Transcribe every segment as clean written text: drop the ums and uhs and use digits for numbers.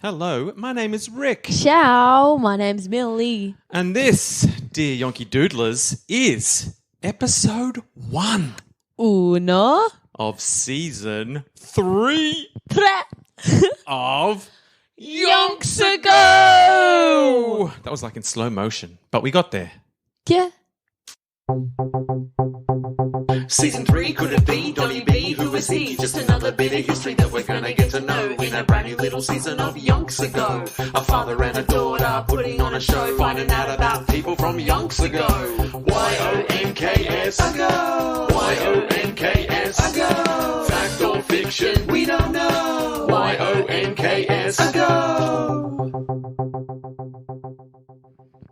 Hello, my name is Rick. Ciao, my name's Millie. And this, dear Yonky Doodlers, is episode 1 Uno. of season 3 of Yonks Ago. That was like in slow motion, but we got there. Yeah. Season 3, could it be Donny B? Who is he? Just another bit of history that we're gonna get to know in a brand new little season of Yonks Ago. A father and a daughter putting on a show, finding out about people from Yonks Ago. Y-O-N-K-S Ago. Y-O-N-K-S Ago. Fact or fiction? We don't know. Y-O-N-K-S Ago.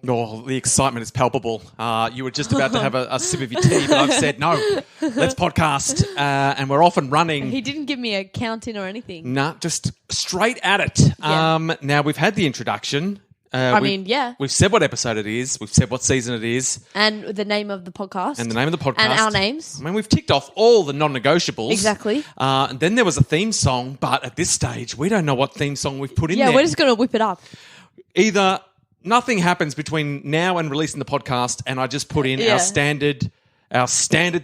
Oh, the excitement is palpable. You were just about to have a sip of your tea, but I've said, no, let's podcast. And we're off and running. He didn't give me a count in or anything. Nah, just straight at it. Yeah. Now, we've had the introduction. Yeah. We've said what episode it is. We've said what season it is. And the name of the podcast. And the name of the podcast. And our names. I mean, we've ticked off all the non-negotiables. Exactly. And then there was a theme song, but at this stage, we don't know what theme song we've put in there. Yeah, we're just going to whip it up. Either nothing happens between now and releasing the podcast, and I just put in our standard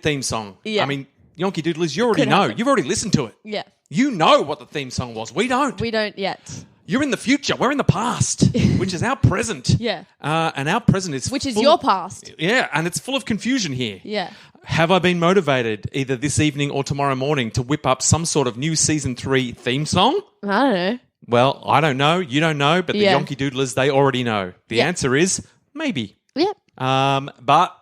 theme song. Yeah. I mean, Yonky Doodlers, you already Could know. happen. You've already listened to it. Yeah. You know what the theme song was. We don't. We don't yet. You're in the future. We're in the past, which is our present. Yeah. And our present is Which is full- your past. Yeah, and it's full of confusion here. Yeah. Have I been motivated either this evening or tomorrow morning to whip up some sort of new season 3 theme song? I don't know. Well, I don't know. You don't know, but Yeah. the Yonky Doodlers, they already know. The answer is maybe. Yeah. But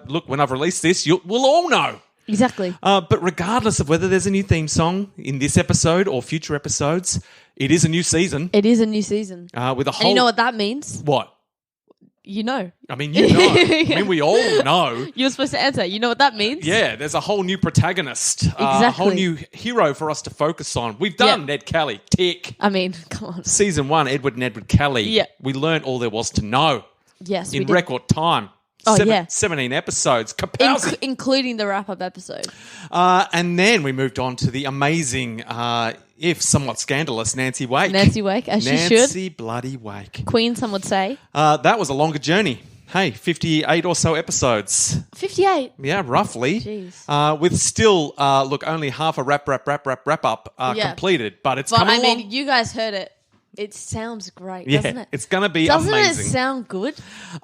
look, when I've released this, we'll all know. Exactly. But regardless of whether there's a new theme song in this episode or future episodes, it is a new season. It is a new season. With a whole... And you know what that means? What? You know. I mean, you know. I mean, we all know. You're supposed to answer. You know what that means? Yeah, there's a whole new protagonist. A Exactly. whole new hero for us to focus on. We've done Yeah. Ned Kelly. Tick. I mean, come on. Season 1, Edward and Edward Kelly. Yeah. We learned all there was to know Yes, we in did. record time. Oh, yeah. 17 episodes. Kapowski. Including the wrap-up episode. And then we moved on to the amazing, if somewhat scandalous, Nancy Wake. Nancy Wake, as she should. Nancy bloody Wake. Queen, some would say. That was a longer journey. Hey, 58 or so episodes. 58. Yeah, roughly. Jeez. With still, only half a wrap up Yeah. completed. But it's But coming I along. mean, you guys heard it. It sounds great, Yeah, doesn't it? it's going to be Doesn't amazing. it sound good?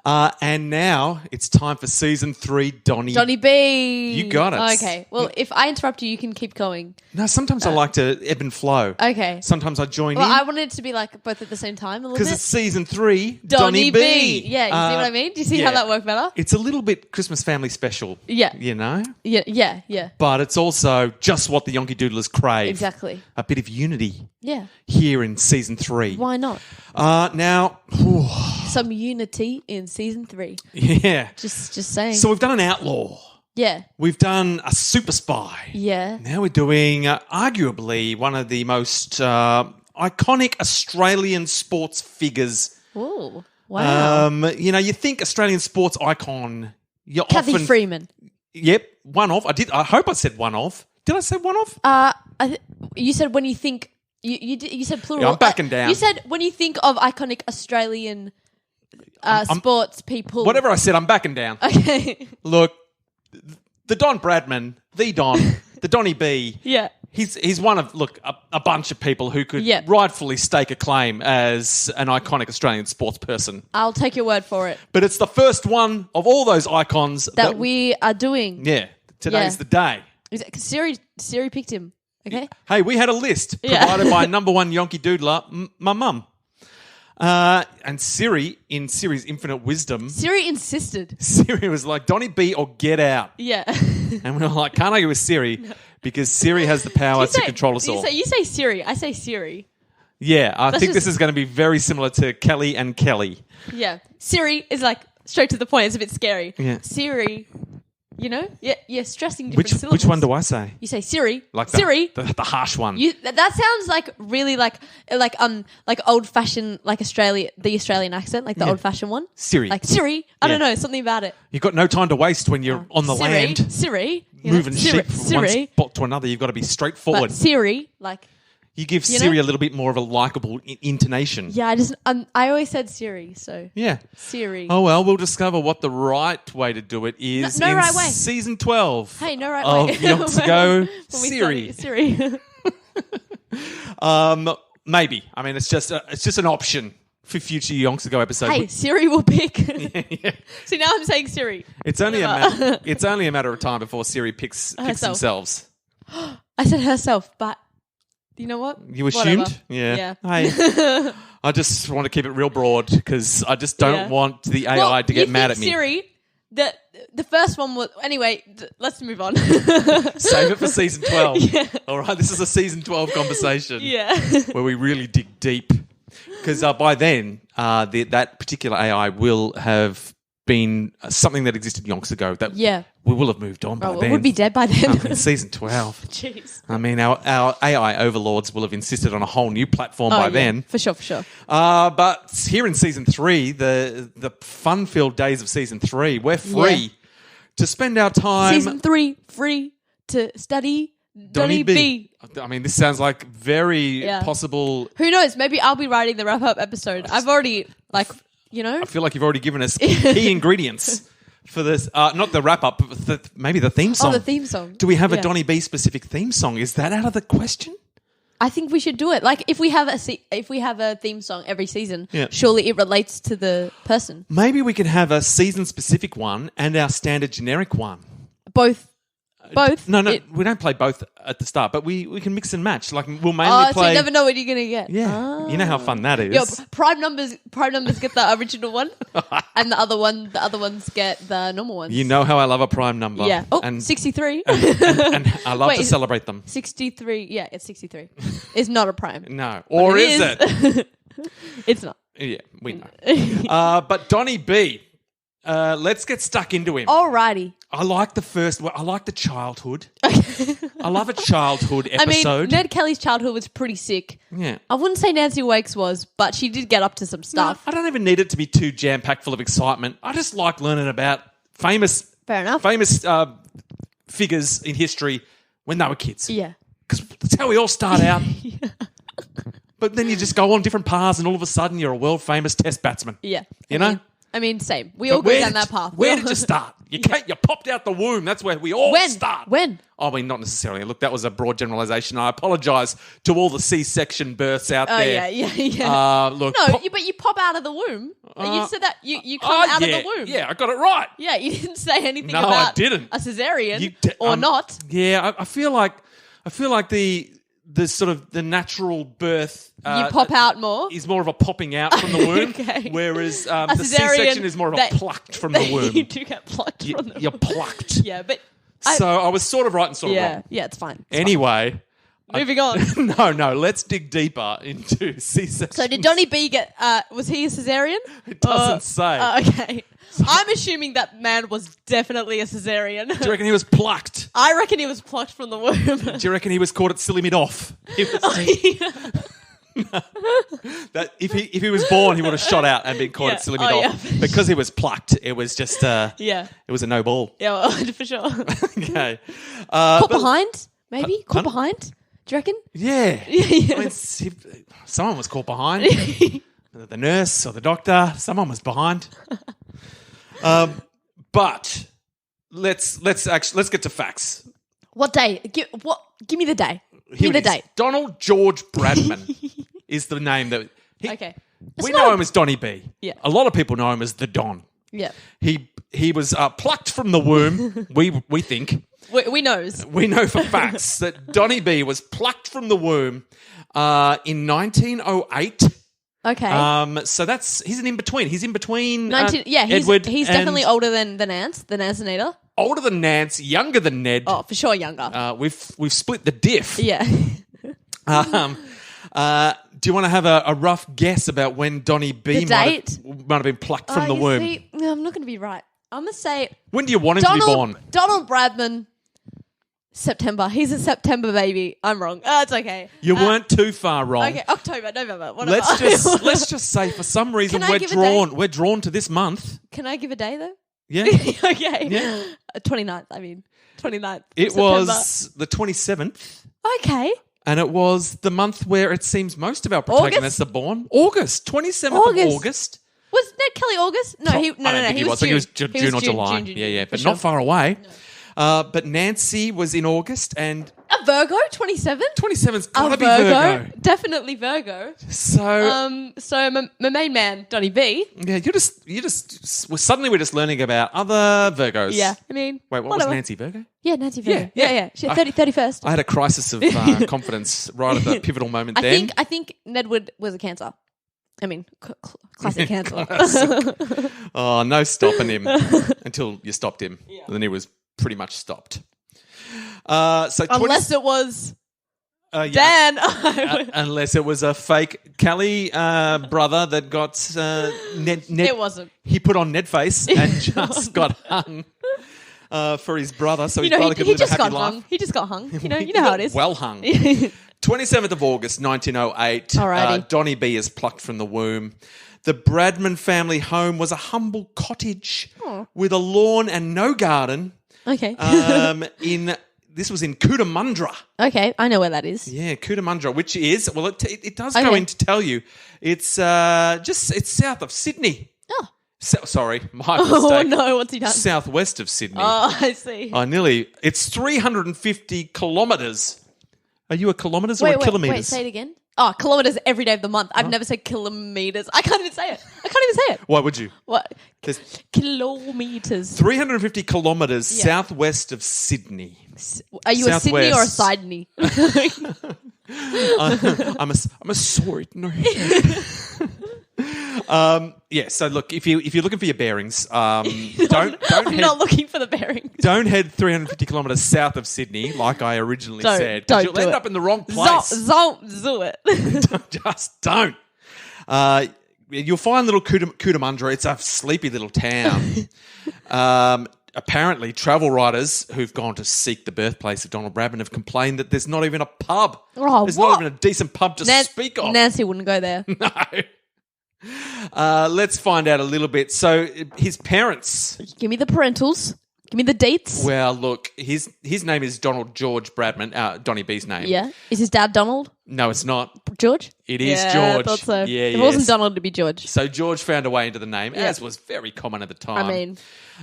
And now it's time for season 3, Donny. Donny B. You got it. Okay. Well, if I interrupt you, you can keep going. No, sometimes I like to ebb and flow. Okay. Sometimes I join Well, in. I wanted it to be like both at the same time a little Because bit. it's season 3, Donny Donny B. Yeah, you see what I mean? Do you see how yeah. that worked better? It's a little bit Christmas family special. Yeah. You know? Yeah. But it's also just what the Yonky Doodlers crave. Exactly. A bit of unity Yeah. here in season 3. Why not? Now, Some unity in season 3. yeah. Just saying. So we've done an outlaw. yeah. We've done a super spy. Yeah. Now we're doing arguably one of the most iconic Australian sports figures. Ooh. Wow. You think Australian sports icon. You're Kathy often Freeman. Yep, one of. I hope I said one of. Did I say one of? You said when you think you said plural. Yeah, I'm backing down. You said when you think of iconic Australian sports people. Whatever I said, I'm backing down. Okay. Look, the Don Bradman, the Donny B. Yeah. He's one of a bunch of people who could rightfully stake a claim as an iconic Australian sports person. I'll take your word for it. But it's the first one of all those icons That we are doing. Yeah, today's the day. Because Siri picked him. Okay. Hey, we had a list provided by number one Yonky Doodler, my mum. And Siri, in Siri's infinite wisdom, Siri insisted. Siri was like, Donny B or get out. Yeah. And we were like, can't argue with Siri because Siri has the power to control us all. You say Siri. I say Siri. Yeah, I think this is going to be very similar to Kelly and Kelly. Yeah. Siri is like straight to the point. It's a bit scary. Yeah. Siri, Yeah, stressing different syllables. Which one do I say? You say Siri. Like Siri. the harsh one. That sounds like really like old fashioned, like the Australian accent, like the old fashioned one. Siri. Like Siri. I don't know, something about it. You've got no time to waste when you're on the Siri, land. Siri. Moving Siri, sheep from Siri. one spot to another. You've got to be straightforward. But Siri, like You give You Siri know? a little bit more of a likable intonation. Yeah, I always said Siri, so Yeah. Siri. Oh, well, we'll discover what the right way to do it is No in right way. season 12 Hey, no right of way. Yonks Ago, When we Siri. started Siri. Maybe. I mean, it's just an option for future Yonks Ago episodes. Hey, Siri will pick. Yeah. See, now I'm saying Siri. It's only a matter of time before Siri picks Herself. themselves. I said herself, but you know what? You assumed? Whatever. Yeah. Yeah. Hey, I just want to keep it real broad because I just don't Yeah. want the AI to get mad at me. Siri, the first one was... Anyway, let's move on. Save it for season 12. Yeah. All right, this is a season 12 conversation. Yeah. Where we really dig deep. Because by then, that particular AI will have been something that existed yonks ago. That Yeah. we will have moved on by Oh, then. it would be dead by then. I mean, season 12. Jeez. I mean, our AI overlords will have insisted on a whole new platform by Oh, yeah. then. For sure. But here in season 3, the fun-filled days of season 3, we're free to spend our time. Season 3, free to study Donny B. I mean, this sounds like very Yeah. possible. Who knows? Maybe I'll be writing the wrap-up episode. I've already, I feel like you've already given us key ingredients for this. Not the wrap-up, but maybe the theme song. Oh, the theme song. Do we have a Yeah. Donny B specific theme song? Is that out of the question? I think we should do it. Like, if we have a theme song every season, Yeah. surely it relates to the person. Maybe we could have a season-specific one and our standard generic one. Both. No, It- we don't play both at the start, but we can mix and match. Like we'll mainly Oh, so play. you never know what you're gonna get. Yeah, you know how fun that is. Yo, prime numbers get the original one, and the other ones get the normal ones. You know how I love a prime number. Yeah. Oh, and 63. and I love Wait, to is- celebrate them. 63. Yeah, it's 63. It's not a prime. No, or is it? It's not. Yeah, we know. But Donny B, let's get stuck into him. Alrighty. I like I like the childhood. I love a childhood I mean, episode. Ned Kelly's childhood was pretty sick. Yeah. I wouldn't say Nancy Wake's was, but she did get up to some No, stuff. I don't even need it to be too jam-packed full of excitement. I just like learning about famous Fair enough. figures in history when they were kids. Yeah. Because that's how we all start out. But then you just go on different paths and all of a sudden you're a world-famous test batsman. Yeah. You know? I mean, same. We But all go down that path. Where did you start? You popped out the womb. That's where we all start. When? I mean, not necessarily. Look, that was a broad generalisation. I apologise to all the C-section births out Oh, there. yeah. Look, No, but you pop out of the womb. You said that. You come out of the womb. Yeah, I got it right. Yeah, you didn't say anything No, about I didn't. a cesarean You or not. Yeah, I feel like the sort of the natural birth You pop out more. is more of a popping out from the womb, Okay. whereas the cesarean, C-section is more of a plucked from the womb. You do get plucked from the You're womb. plucked. Yeah, but So I was sort of right and sort of wrong. yeah, it's fine. Anyway, Moving on. no, let's dig deeper into C-section. So did Donny B get? Was he a cesarean? It doesn't say. Okay. I'm assuming that man was definitely a cesarean. Do you reckon he was plucked? I reckon he was plucked from the womb. Do you reckon he was caught at silly mid-off? That if he was born, he would have shot out and been caught Yeah. at silly Oh, mid-off. yeah. Because he was plucked, it was just Yeah. it was a no ball. Yeah, well, for sure. Okay. Caught But- behind? Maybe? Caught pardon? behind? Do you reckon? Yeah. Yeah. I mean, someone was caught behind. The nurse or the doctor, someone was behind. But let's get to facts. What day? Give me the day. Give Here me the it is. date. Donald George Bradman is the name that Okay. we It's know not- him as Donny B. Yeah. A lot of people know him as the Don. Yeah. He was plucked from the womb. we think. We knows. We know for facts that Donny B was plucked from the womb in 1908. Okay. So he's an in-between. He's in between 19, yeah, Edward he's and definitely older than Nance, the Nancenator. older than Nance, younger than Ned. Oh, for sure younger. We've split the diff. Yeah. Do you want to have a rough guess about when Donny B The date? might have been plucked from the you womb? see, no, I'm not going to be right. I'm going to say When do you want him to be born? Donald Bradman, September. He's a September baby. I'm wrong. It's okay. You weren't too far wrong. Okay, October, November, whatever. Let's just say for some reason Can I give a we're drawn to this month. Can I give a day though? Yeah. Okay. Yeah. 29th, I mean. 29th. It September. was the 27th. Okay. And it was the month where it seems most of our protagonists are born. August, 27th of August. Was Ned Kelly August? No, I don't think he was. I think it was June or July. June, but not far away. No. But Nancy was in August, and a Virgo, 27. 27's gotta be Virgo. Definitely Virgo. So, my main man, Donny B. Yeah, suddenly we're just learning about other Virgos. Yeah, I mean, wait, what was Nancy Virgo? Yeah, Nancy Virgo. Yeah. She 31st. I had a crisis of confidence right at the pivotal moment. I think Nedwood was a Cancer. I mean, classic Cancer. Oh, no stopping him until you stopped him. Yeah. And then he was pretty much stopped. Unless it was Dan. Unless it was a fake Kelly brother that got Ned. It wasn't. He put on Ned face and just got hung for his brother, so his brother could live a happy life. He just got hung. You know how it is. Well hung. 27th of August, 1908. Alrighty. Donny B is plucked from the womb. The Bradman family home was a humble cottage with a lawn and no garden. Okay. This was in Cootamundra. Okay, I know where that is. Yeah, Cootamundra, which is, well, it does go in to tell you. It's south of Sydney. Oh. Sorry, my mistake. Oh, no, what's he done? Southwest of Sydney. Oh, I see. It's 350 kilometres. Are you a kilometres or a kilometres? Wait, say it again. Oh, kilometres every day of the month. I've never said kilometres. I can't even say it. Why would you? What? Kilometres. 350 kilometres southwest of Sydney. Are you a Sydney or a Sydney? I'm a sword. No. So look, if you're looking for your bearings, I'm not looking for the bearings. Don't head 350 kilometres south of Sydney, like I originally said. You'll end up in the wrong place. Don't do it. Just don't. You'll find little Cootamundra. It's a sleepy little town. Apparently, travel writers who've gone to seek the birthplace of Donald Bradman have complained that there's not even a pub. There's not even a decent pub to speak of. Nancy wouldn't go there. No. Let's find out a little bit. So his parents. Give me the parentals. Give me the dates. Well, look, his name is Donald George Bradman, Donny B's name. Yeah. Is his dad Donald? No, it's not. George? It is George. I thought so. Yeah, it wasn't Donald to be George. So George found a way into the name, as was very common at the time. I mean,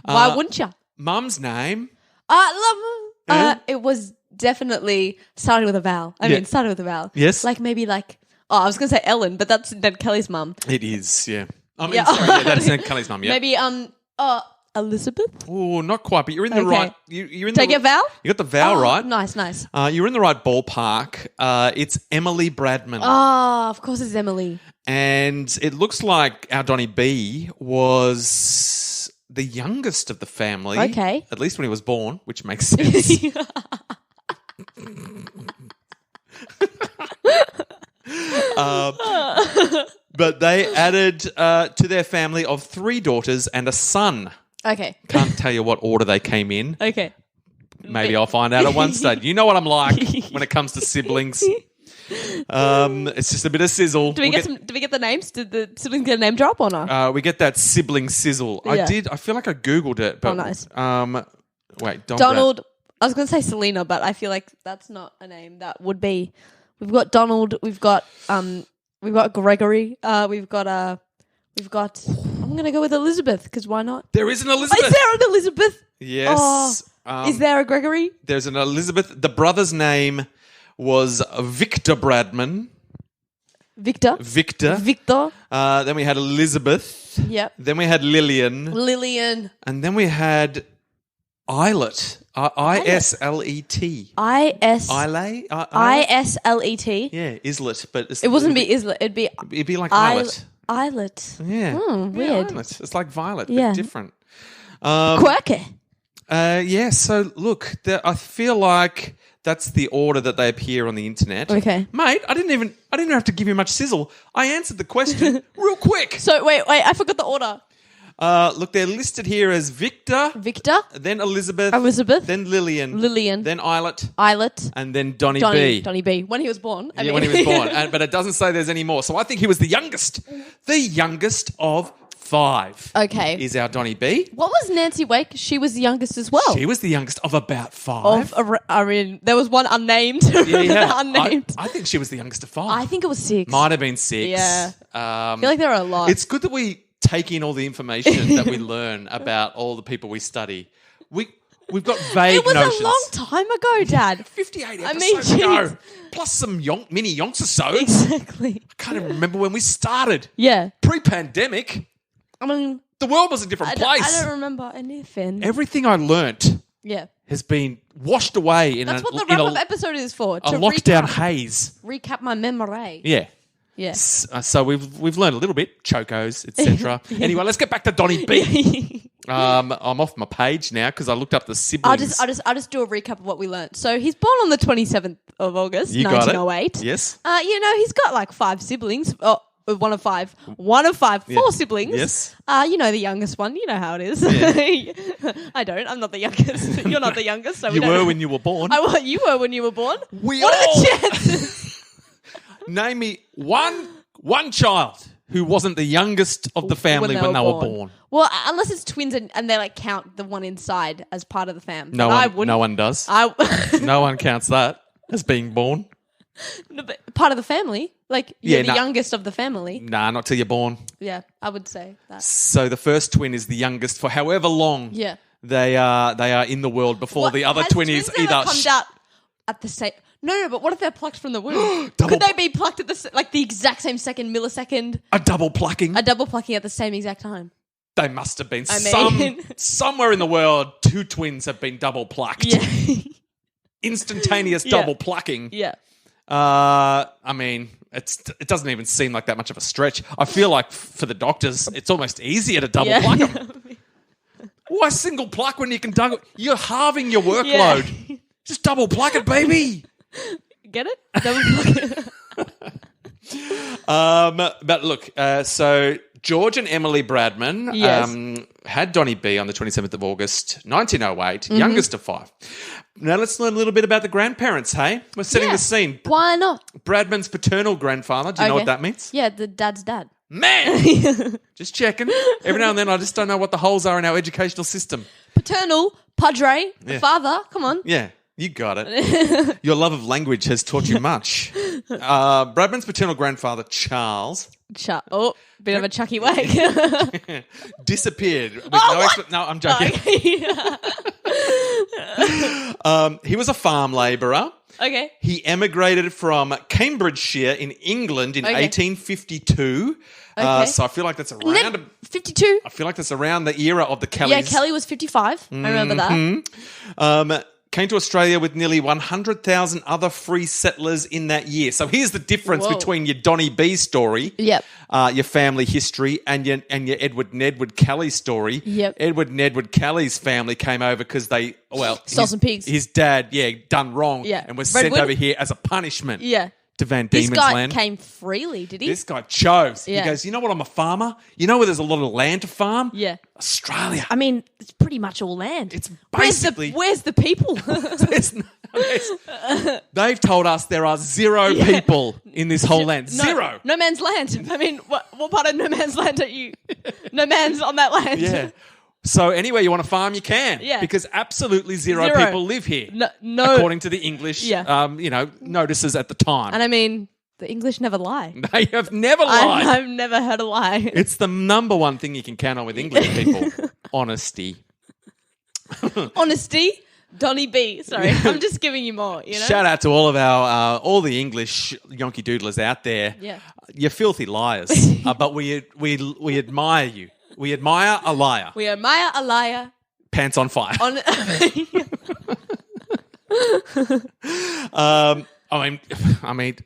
why wouldn't you? Mum's name? It was definitely started with a vowel. Started with a vowel. Yes. I was going to say Ellen, but that's Ned Kelly's mum. It is, yeah. Sorry, that's Ned Kelly's mum, yeah. Maybe, Elizabeth? Oh, not quite, but you're in the right... You're in Take a vowel? You got the vowel right. Nice. You're in the right ballpark. It's Emily Bradman. Oh, of course it's Emily. And it looks like our Donny B was the youngest of the family. Okay. At least when he was born, which makes sense. But they added to their family of 3 daughters and a son. Okay. Can't tell you what order they came in. Okay. Maybe I'll find out at one stage. You know what I'm like when it comes to siblings. It's just a bit of sizzle. Do we get the names? Did the siblings get a name drop or not? We get that sibling sizzle. Yeah. I feel like I Googled it. But, nice. Wait, Donald. I was going to say Selena, but I feel like that's not a name. That would be. We've got Donald. We've got Gregory. We've got. I'm going to go with Elizabeth because why not? There is an Elizabeth. Is there an Elizabeth? Yes. Is there a Gregory? There's an Elizabeth. The brother's name was Victor Bradman. Victor. Then we had Elizabeth. Yep. Then we had Lillian. And then we had Islet. Islet. Islet. Yeah, Islet, but it wouldn't be Islet. It'd be like Islet. Islet. Yeah. Weird. Yeah, it's like Violet, Yeah. but different. Quirky. Yeah. So look, I feel like that's the order that they appear on the internet. Okay, mate. I didn't even have to give you much sizzle. I answered the question real quick. So wait. I forgot the order. Look, they're listed here as Victor, then Elizabeth, then Lillian, then Islet, and then Donny B. When he was born. When he was born. But it doesn't say there's any more. So I think he was the youngest of 5. Okay. Is our Donny B. What was Nancy Wake? She was the youngest as well. She was the youngest of about 5. There was one unnamed. Yeah. Unnamed. I think she was the youngest of 5. I think it was 6. Might have been 6. Yeah. I feel like there are a lot. It's good that we take in all the information that we learn about all the people we study. We've got vague notions. It was a long time ago, Dad. 58 episodes ago. Plus some mini Yonks episodes. Exactly. I can't even remember when we started. Yeah. Pre-pandemic. I mean... The world was a different place. I don't remember anything. Everything I learnt has been washed away in That's what the wrap-up episode is for. A lockdown haze. Recap my memory. Yeah. Yes. So we've learned a little bit, chocos, etc. Anyway, let's get back to Donny B. I'm off my page now because I looked up the siblings. I'll just do a recap of what we learned. So he's born on the 27th of August, 1908. Yes. He's got like 5 siblings. Oh, one of 5. 4 siblings. Yes. The youngest one. You know how it is. Yeah. I don't. I'm not the youngest. You're not the youngest. So you were when you were born. You were when you were born. What are the chances? Name me one child who wasn't the youngest of the family when they were born. Well, unless it's twins and they like count the one inside as part of the fam. No one does. No one counts that as being born. No, but part of the family. Like you're the youngest of the family. Nah, not till you're born. Yeah, I would say that. So the first twin is the youngest for however long they are in the world before the other twin is either come out at the same. No, but what if they're plucked from the womb? Could they be plucked at the exact same second, millisecond? A double plucking at the same exact time. They must have been somewhere in the world. 2 twins have been double plucked. Yeah, instantaneous double plucking. Yeah. I mean, it doesn't even seem like that much of a stretch. I feel like for the doctors, it's almost easier to double pluck them. Why single pluck when you can double? You're halving your workload. Yeah. Just double pluck it, baby. Get it? Double pluck it. But look, so George and Emily Bradman had Donny B on the 27th of August, 1908, youngest of 5. Now let's learn a little bit about the grandparents, hey? We're setting the scene. Why not? Bradman's paternal grandfather. Do you know what that means? Yeah, the dad's dad. Man! Just checking. Every now and then I just don't know what the holes are in our educational system. Paternal, padre, the father. Come on. Yeah. You got it. Your love of language has taught you much. Bradman's paternal grandfather, Charles. Bit of a Chucky wag. Disappeared. With no, I'm joking. He was a farm labourer. Okay. He emigrated from Cambridgeshire in England in 1852. Okay. So I feel like that's around 52. I feel like that's around the era of the Kellys. Yeah, Kelly was 55. I remember that. Came to Australia with nearly 100,000 other free settlers in that year. So here's the difference between your Donny B story, your family history, and your Edward and Edward Kelly story. Yep. Edward and Edward Kelly's family came over because they, saw some pigs. His dad, done wrong and was sent over here as a punishment. Yeah. To Van Diemen's Land. This guy came freely, did he? This guy chose. Yeah. He goes, you know what, I'm a farmer. You know where there's a lot of land to farm? Yeah. Australia. I mean, it's pretty much all land. It's basically... Where's the people? They've told us there are 0 people in this whole land. 0. No man's land. I mean, what part of no man's land are you? No man's on that land. Yeah. So anywhere you want to farm, you can. Yeah. Because absolutely 0 people live here. No. According to the English, notices at the time. And I mean, the English never lie. They have never lied. I've never heard a lie. It's the number one thing you can count on with English people. Honesty. Honesty? Donny B. Sorry, I'm just giving you more, you know? Shout out to all of our, all the English Yonky Doodlers out there. Yeah. You're filthy liars, but we admire you. We admire a liar. We admire a liar. Pants on fire. I mean,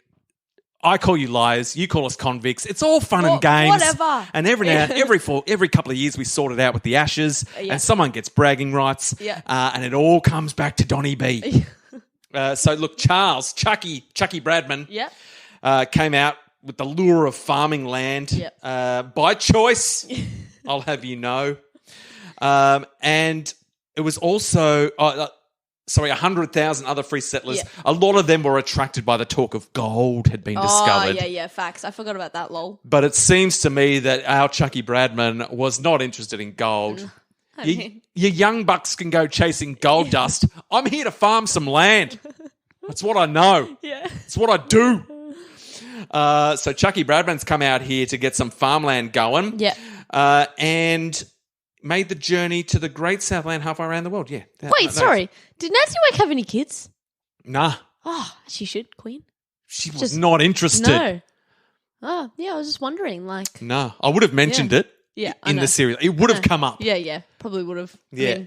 I call you liars. You call us convicts. It's all fun and games. Whatever. And every couple of years we sort it out with the Ashes, and someone gets bragging rights. Yeah. And it all comes back to Donny B. So look, Charles, Chucky Bradman. Yeah. Came out with the lure of farming land by choice. I'll have you know. And it was also 100,000 other free settlers. Yeah. A lot of them were attracted by the talk of gold had been discovered. Oh, yeah, facts. I forgot about that, lol. But it seems to me that our Chucky Bradman was not interested in gold. You young bucks can go chasing gold dust. I'm here to farm some land. That's what I know. Yeah. It's what I do. So Chucky Bradman's come out here to get some farmland going. Yeah. And made the journey to the Great Southland halfway around the world. Yeah. Wait, sorry. Did Nancy Wake have any kids? Nah. Oh, she should, Queen. She was not interested. No. Oh, yeah, I was just wondering, like. No. I would have mentioned it in the series. It would have come up. Yeah, probably would have. Yeah.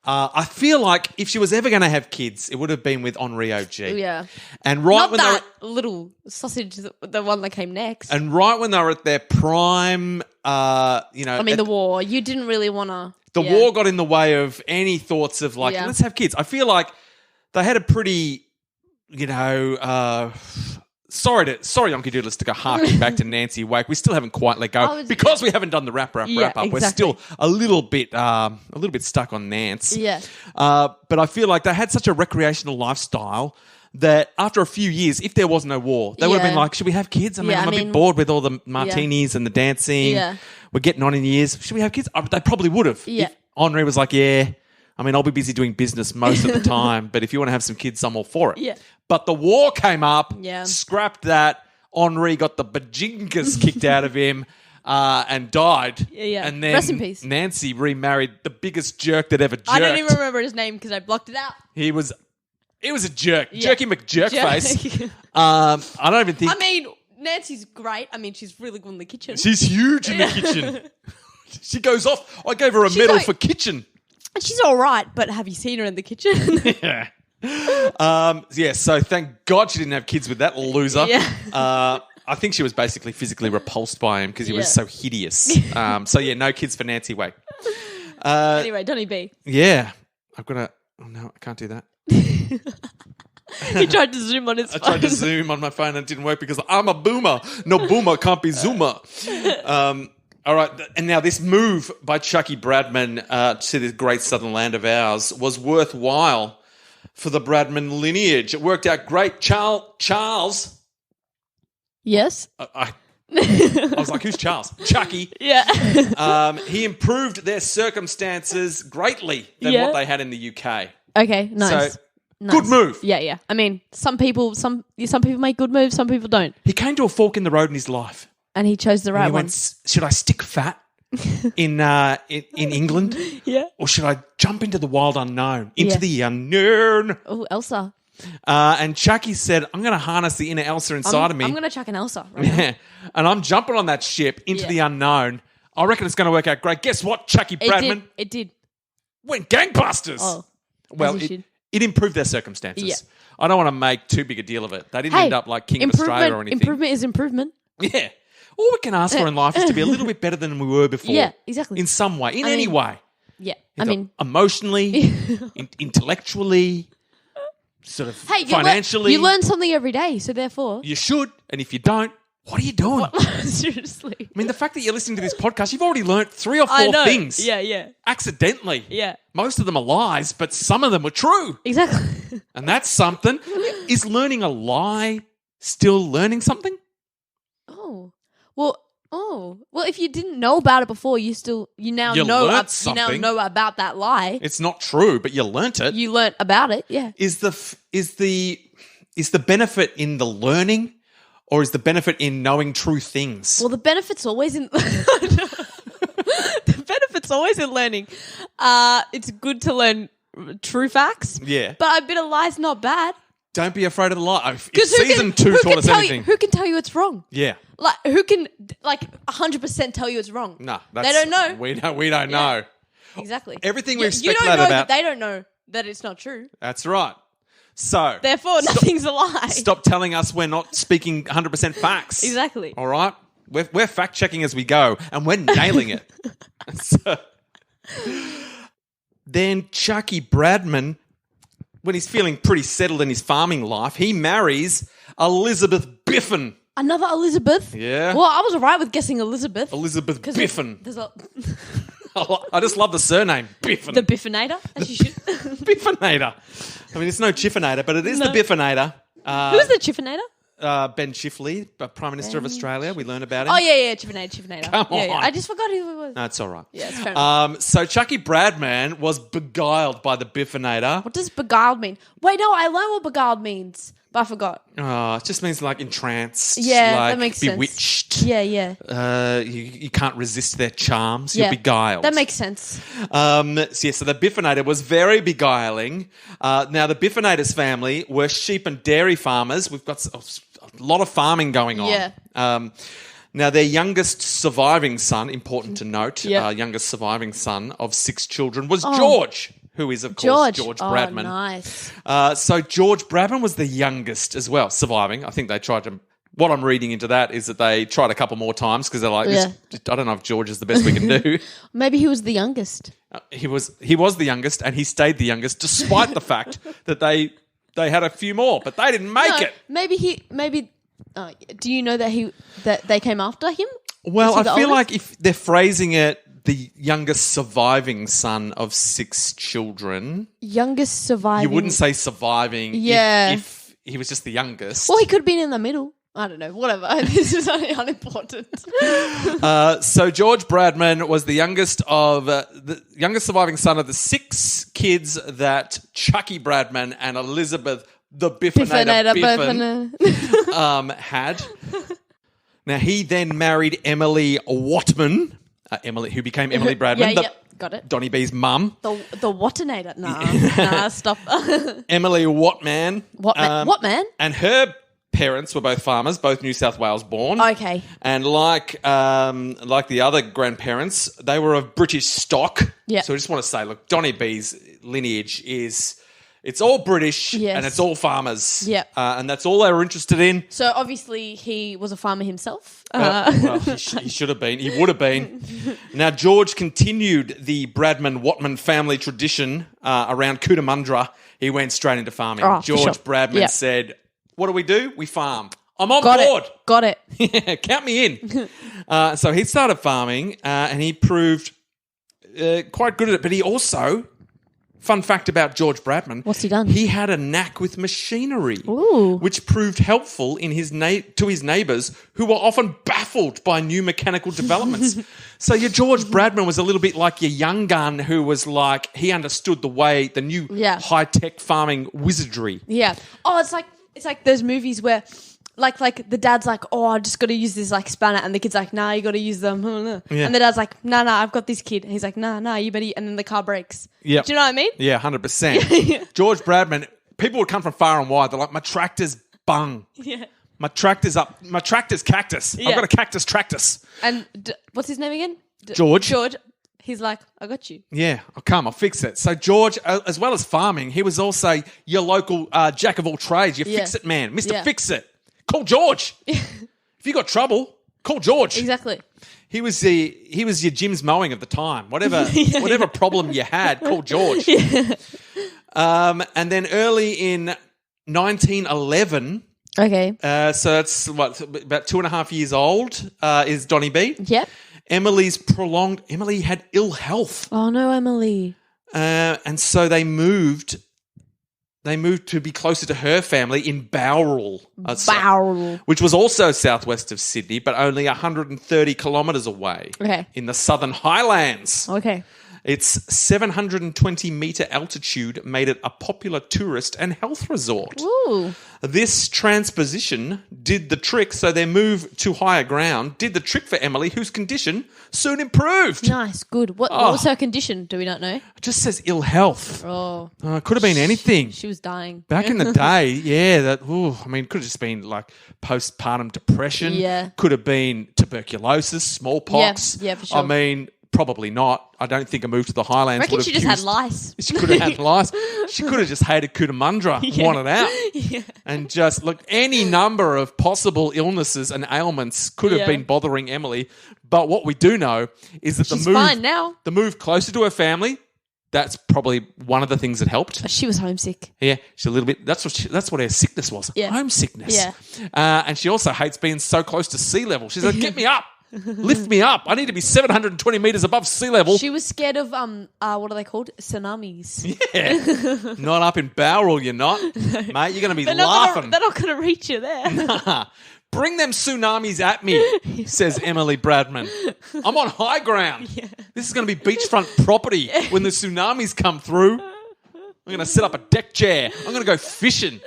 I feel like if she was ever going to have kids, it would have been with Henri OG. Yeah. And right Not when that little sausage, the one that came next. And right when they were at their prime, the war. You didn't really want to. The war got in the way of any thoughts of let's have kids. I feel like they had a pretty, sorry Yonky Doodlers to go harking back to Nancy Wake. We still haven't quite let go because we haven't done the wrap up. Exactly. We're still a little bit stuck on Nance. Yeah. But I feel like they had such a recreational lifestyle that after a few years, if there was no war, they would have been like, should we have kids? I'm a bit bored with all the martinis and the dancing. Yeah. We're getting on in years. Should we have kids? They probably would have. Yeah. If Henri was like, I'll be busy doing business most of the time, but if you want to have some kids, I'm all for it. Yeah. But the war came up, Yeah. scrapped that. Henri got the bajinkas kicked out of him and died. Yeah. And then Rest in peace. Nancy remarried the biggest jerk that ever jerked. I don't even remember his name because I blocked it out. He was a jerk. Yeah. Jerky McJerkface. I don't even think... I mean, Nancy's great. I mean, she's really good in the kitchen. She's huge in the kitchen. She goes off. I gave her a medal for kitchen. She's all right, but have you seen her in the kitchen? Yeah. So thank God she didn't have kids with that loser. Yeah. I think she was basically physically repulsed by him because he was so hideous. No kids for Nancy Wake. Anyway, Donny B. Yeah. I've got to... Oh, no, I can't do that. He tried to zoom on his phone. I tried to zoom on my phone and it didn't work because I'm a boomer. No boomer can't be zoomer. All right, and now this move by Chucky Bradman to this great southern land of ours was worthwhile for the Bradman lineage. It worked out great. Charles. Yes. I was like, who's Charles? Chucky. Yeah. He improved their circumstances greatly than what they had in the UK. Okay, nice. So, good move. Yeah. I mean, some people make good moves, some people don't. He came to a fork in the road in his life. And he chose the right one. Should I stick fat in England? Yeah. Or should I jump into the wild unknown? Into the unknown. Oh, Elsa. And Chucky said, I'm going to harness the inner Elsa inside of me. I'm going to chuck an Elsa right now. And I'm jumping on that ship into the unknown. I reckon it's going to work out great. Guess what, Chucky Bradman? It did. Went gangbusters. Oh. Well, it improved their circumstances. Yeah. I don't want to make too big a deal of it. They didn't end up like King of Australia or anything. Improvement is improvement. Yeah. All we can ask for in life is to be a little bit better than we were before. Yeah, exactly. In some way, any way. Yeah. Emotionally, intellectually, sort of financially. You learn something every day, so therefore. You should. And if you don't, what are you doing? Seriously. I mean, the fact that you're listening to this podcast, you've already learnt 3 or 4 things. Yeah. Accidentally. Yeah. Most of them are lies, but some of them were true. Exactly. And that's something. Is learning a lie still learning something? Well, if you didn't know about it before, you now know about that lie. It's not true, but you learnt it. You learnt about it, yeah. Is the benefit in the learning, or is the benefit in knowing true things? Well, the benefit's always in learning. It's good to learn true facts. Yeah, but a bit of lie's not bad. Don't be afraid of the lie. If season 2 taught us anything. Who can tell you it's wrong? Yeah. Like, who can 100% tell you it's wrong? No, they don't know. We don't know. Exactly. Everything we've speculated about. That they don't know that it's not true. That's right. So therefore, nothing's a lie. Stop telling us we're not speaking 100% facts. Exactly. All right. We're fact checking as we go, and we're nailing it. So, then Chucky Bradman, when he's feeling pretty settled in his farming life, he marries Elizabeth Biffin. Another Elizabeth? Yeah. Well, I was all right with guessing Elizabeth. Elizabeth Biffin. I just love the surname, Biffin. The Biffinator, as you should. Biffinator. I mean, it's no Chiffinator, but it is the Biffinator. Who's the Chiffinator? Ben Chifley, Prime Minister of Australia. We learn about him. Oh, yeah, Chiffinator. Come Yeah. on. I just forgot who it was. No, it's all right. Yeah, it's fair enough. So Chucky Bradman was beguiled by the Biffinator. What does beguiled mean? Wait, no, I learned what beguiled means, but I forgot. Oh, it just means like entranced. Yeah, like that makes bewitched. sense. Yeah. You can't resist their charms. Yeah. You're beguiled. That makes sense. So the Biffinator was very beguiling. Now, the Biffinator's family were sheep and dairy farmers. We've got a lot of farming going on. Yeah. Now, their youngest surviving son, important to note, Yeah. youngest surviving son of 6 children was George, who is, of course, George Bradman. Nice. So George Bradman was the youngest as well, surviving. I think they tried to... What I'm reading into that is that they tried a couple more times because they're like, I don't know if George is the best we can do. Maybe he was the youngest. He was the youngest, and he stayed the youngest, despite the fact that they had a few more, but they didn't make it. Maybe. Do you know that they came after him? Well, I feel oldest? like if they're phrasing it, the youngest surviving son of 6 children, Youngest surviving. you wouldn't say surviving. Yeah. If he was just the youngest. Well, he could have been in the middle. I don't know. Whatever. This is unimportant. So George Bradman was the youngest surviving son of the 6 kids that Chucky Bradman and Elizabeth the Biffinator Biffin had. Now he then married Emily Whatman, who became Emily Bradman. Got it. Donny B's mum. The Whatinator. Nah, stop. Emily Whatman. What man? And her parents were both farmers, both New South Wales born. Okay. And like the other grandparents, they were of British stock. Yeah. So I just want to say, look, Donny B's lineage it's all British and it's all farmers. Yeah. And that's all they were interested in. So obviously he was a farmer himself. Well, he should have been. He would have been. Now, George continued the Bradman-Whatman family tradition around Cootamundra. He went straight into farming. George Bradman said, what do? We farm. I'm on board. Got it. Yeah, count me in. So he started farming and he proved quite good at it. But he also... Fun fact about George Bradman. What's he done? He had a knack with machinery, Ooh. which proved helpful in to his neighbours who were often baffled by new mechanical developments. So your George Bradman was a little bit like your young gun who was like, he understood the new high-tech farming wizardry. Yeah. Oh, it's like those movies where... Like the dad's like, oh, I just got to use this like spanner, and the kid's like, nah, you got to use them. Yeah. And the dad's like, nah, I've got this kid. And he's like, nah, you better. And then the car breaks. Yeah. Do you know what I mean? Yeah, 100%. George Bradman, people would come from far and wide. They're like, my tractor's bung. Yeah. My tractor's cactus. I've got a cactus tractus. And what's his name again? George. He's like, I got you. Yeah, I'll fix it. So George, as well as farming, he was also your local jack of all trades, your fix-it man, Mr. Fix-It. Call George. If you got trouble, call George. Exactly. He was your Jim's mowing of the time. Whatever problem you had, call George. Yeah. And then early in 1911. Okay. So that's about 2.5 years old. Is Donny B? Yep. Emily had ill health. Oh no, Emily. And so they moved to be closer to her family in Bowral. Which was also southwest of Sydney, but only 130 kilometres away. Okay. In the Southern Highlands. Okay. Its 720-metre altitude made it a popular tourist and health resort. Ooh. This transposition did the trick, so their move to higher ground did the trick for Emily, whose condition soon improved. Nice, good. What was her condition? Do we not know? It just says ill health. Oh. It could have been anything. She was dying. Back in the day, could have just been like postpartum depression. Yeah. Could have been tuberculosis, smallpox. Yeah, for sure. I mean, probably not. I don't think a move to the Highlands I reckon would have she just had lice. She could have had lice. She could have just hated Cootamundra, wanted out. Yeah. And just, look, any number of possible illnesses and ailments could have been bothering Emily. But what we do know is that she's fine now. The move closer to her family, that's probably one of the things that helped. She was homesick. Yeah, she's a little bit. That's what her sickness was. Yeah. Homesickness. Yeah. And she also hates being so close to sea level. She's like, get me up. Lift me up. I need to be 720 meters above sea level. She was scared of what are they called? Tsunamis. Yeah. Not up in Bowral, you're not. Mate, you're going to be laughing. They're not going to reach you there. Bring them tsunamis at me, says Emily Bradman. I'm on high ground. Yeah. This is going to be beachfront property when the tsunamis come through. I'm going to set up a deck chair. I'm going to go fishing.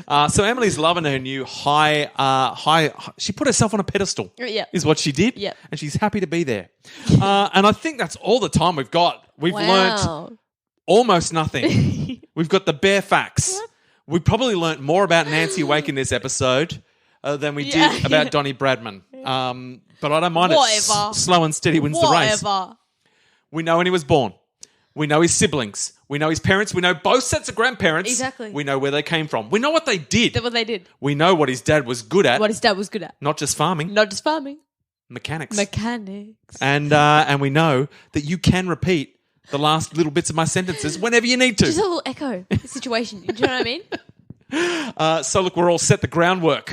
So Emily's loving her new high. She put herself on a pedestal. Yeah. Is what she did. Yep. And she's happy to be there. And I think that's all the time we've got. We've learnt almost nothing. We've got the bare facts. We probably learnt more about Nancy Wake in this episode than we did about Donny Bradman. But I don't mind it. Slow and steady wins the race. We know when he was born. We know his siblings. We know his parents. We know both sets of grandparents. Exactly. We know where they came from. We know what they did. What they did. We know what his dad was good at. What his dad was good at. Not just farming. Mechanics. And we know that you can repeat the last little bits of my sentences whenever you need to. Just a little echo situation. Do you know what I mean? So look, we're all set. The groundwork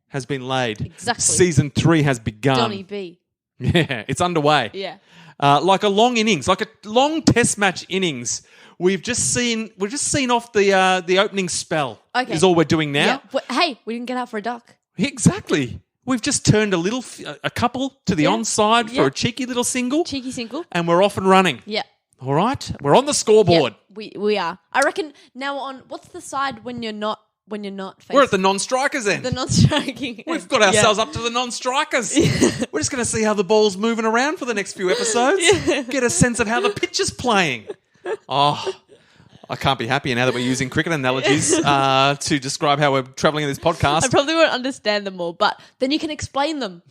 has been laid. Exactly. Season 3 has begun. Donny B. Yeah, it's underway. Yeah. Like a long innings, like a long test match innings. We've just seen off the opening spell. Okay. Is all we're doing now. Yeah. But, hey, we didn't get out for a duck. Exactly. We've just turned a couple to the onside for a cheeky little single. Cheeky single. And we're off and running. Yeah. All right. We're on the scoreboard. Yeah, we are. I reckon now on what's the side when you're not facing? We're at the non-strikers end. The non-striking. We've got ourselves up to the non-strikers. We're just going to see how the ball's moving around for the next few episodes. Get a sense of how the pitch is playing. Oh, I can't be happier now that we're using cricket analogies to describe how we're travelling in this podcast. I probably won't understand them all, but then you can explain them.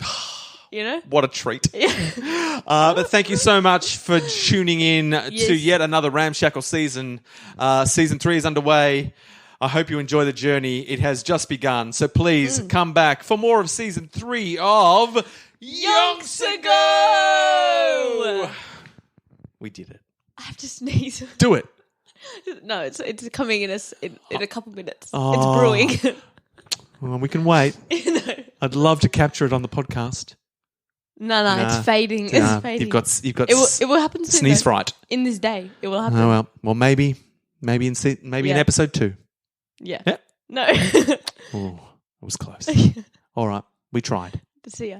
You know? What a treat. But thank you so much for tuning in to yet another Ramshackle season. Season 3 is underway. I hope you enjoy the journey. It has just begun. So please come back for more of Season 3 of Yonks Ago! We did it. I have to sneeze. Do it. No, it's coming in a couple minutes. It's brewing. Well, we can wait. No. I'd love to capture it on the podcast. No, it's fading. It's fading. You've got it will happen soon. Sneeze fright. In this day, it will happen. Oh well, maybe in episode 2. Yeah. Yeah. No. Oh, it was close. All right, we tried. See ya.